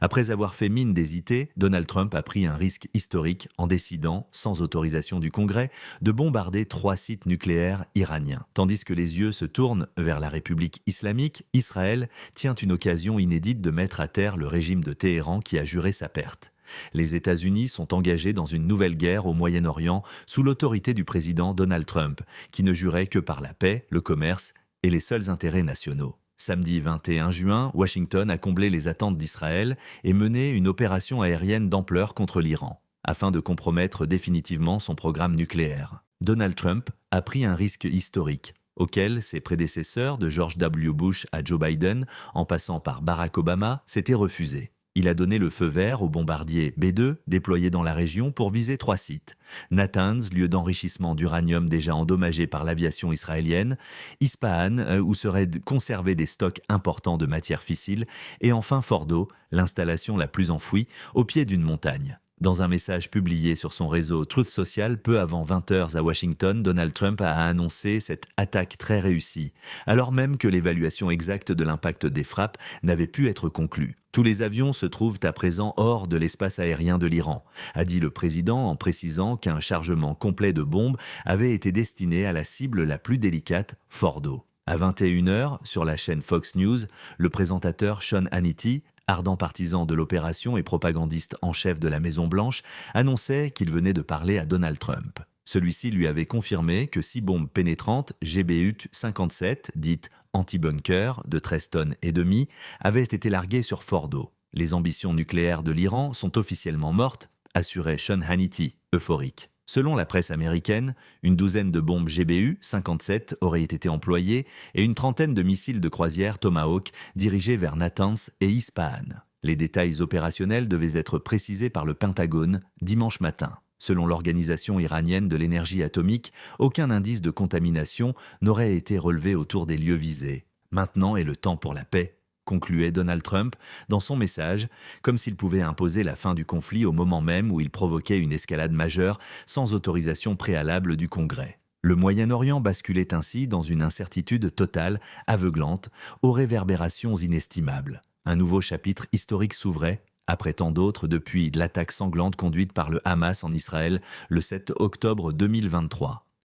Après avoir fait mine d'hésiter, Donald Trump a pris un risque historique en décidant, sans autorisation du Congrès, de bombarder 3 sites nucléaires iraniens. Tandis que les yeux se tournent vers la République islamique, Israël tient une occasion inédite de mettre à terre le régime de Téhéran qui a juré sa perte. Les États-Unis sont engagés dans une nouvelle guerre au Moyen-Orient sous l'autorité du président Donald Trump, qui ne jurait que par la paix, le commerce et les seuls intérêts nationaux. Samedi 21 juin, Washington a comblé les attentes d'Israël et mené une opération aérienne d'ampleur contre l'Iran, afin de compromettre définitivement son programme nucléaire. Donald Trump a pris un risque historique, auquel ses prédécesseurs, de George W. Bush à Joe Biden, en passant par Barack Obama, s'étaient refusés. Il a donné le feu vert aux bombardiers B-2 déployés dans la région pour viser 3 sites. Natanz, lieu d'enrichissement d'uranium déjà endommagé par l'aviation israélienne, Ispahan, où seraient conservés des stocks importants de matières fissiles, et enfin Fordo, l'installation la plus enfouie, au pied d'une montagne. Dans un message publié sur son réseau Truth Social peu avant 20 heures à Washington, Donald Trump a annoncé cette attaque très réussie, alors même que l'évaluation exacte de l'impact des frappes n'avait pu être conclue. Tous les avions se trouvent à présent hors de l'espace aérien de l'Iran, a dit le président en précisant qu'un chargement complet de bombes avait été destiné à la cible la plus délicate, Fordo. À 21 heures, sur la chaîne Fox News, le présentateur Sean Hannity, ardent partisan de l'opération et propagandiste en chef de la Maison-Blanche, annonçait qu'il venait de parler à Donald Trump. Celui-ci lui avait confirmé que 6 bombes pénétrantes GBU-57, dites anti-bunker, de 13 tonnes et demie, avaient été larguées sur Fordo. Les ambitions nucléaires de l'Iran sont officiellement mortes, assurait Sean Hannity, euphorique. Selon la presse américaine, une douzaine de bombes GBU-57 auraient été employées et une trentaine de missiles de croisière Tomahawk dirigés vers Natanz et Ispahan. Les détails opérationnels devaient être précisés par le Pentagone dimanche matin. Selon l'Organisation iranienne de l'énergie atomique, aucun indice de contamination n'aurait été relevé autour des lieux visés. Maintenant est le temps pour la paix, concluait Donald Trump dans son message, comme s'il pouvait imposer la fin du conflit au moment même où il provoquait une escalade majeure sans autorisation préalable du Congrès. Le Moyen-Orient basculait ainsi dans une incertitude totale, aveuglante, aux réverbérations inestimables. Un nouveau chapitre historique s'ouvrait, après tant d'autres depuis l'attaque sanglante conduite par le Hamas en Israël le 7 octobre 2023.